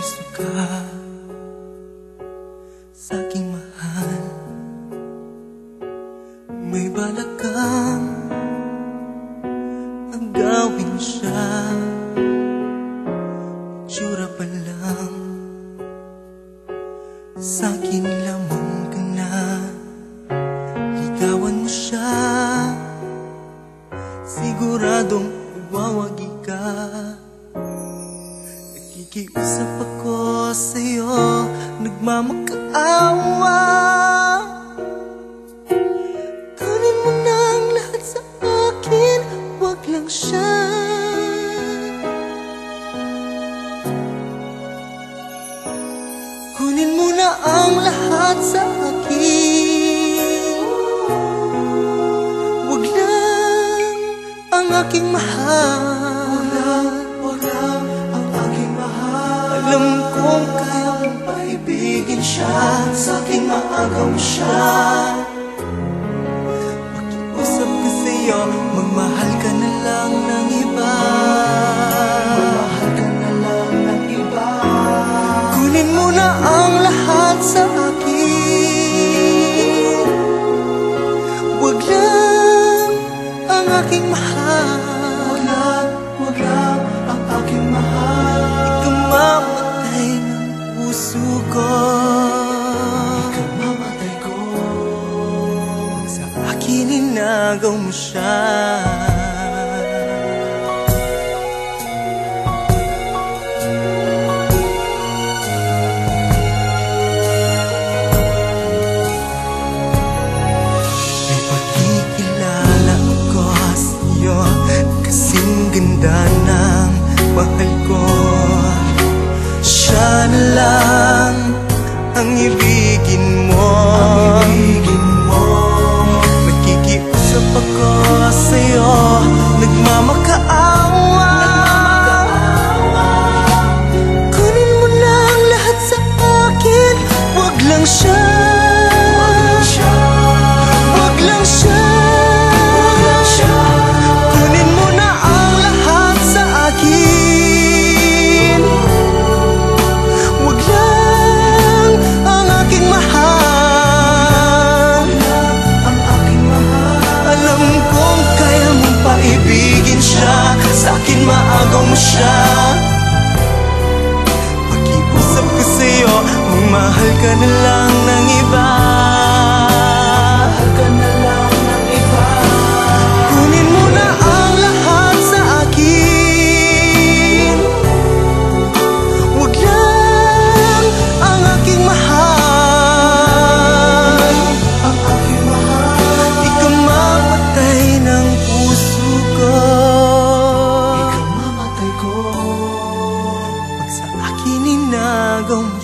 suka sa aking mahal. May balak kang agawin siya, itsura pa lang sa'kin lamang ka na. Ligawan mo siya, siguradong wawagi ka. Nakikiusap ako sa'yo, nagmamakaawa. Kunin mo na ang lahat sa akin, wag lang siya. Kunin mo na ang lahat sa akin, wag lang ang aking mahal. Wag lang ang aking mahal. Alam kong kaya mong paibigin siya, sa aking maagaw siya. Makiusap ka sa'yo, magmahal ka na lang ng iba. Magmahal ka na lang ng iba. Kunin mo na ang lahat sa akin, wag lang ang aking mahal. Wag lang ang aking mahal. Ikamamatay ng puso ko, ikamamatay ko. Sa akin inagaw mo siya. May pagkikilala ako sa'yo, kasing ganda ng mahal ko. Siya na lang ang ibigin mo. Nakikiusap ako sa'yo, nagmamakaawa. Kunin mo na ang lahat sa akin, wag lang siya. Wag lang siya. Kunin mo na ang lahat sa akin, wag lang ang aking mahal. Alam kong kaya mong paibigin siya, sa akin maagaw mo siya. Pakiusap ko sa'yo, magmahal ka na lang ng iba. Kunin mo na ang lahat sa akin, wag lang ang aking mahal. Ikamamatay ng puso ko, ikamamatay ko. Pag sa akin inagaw mo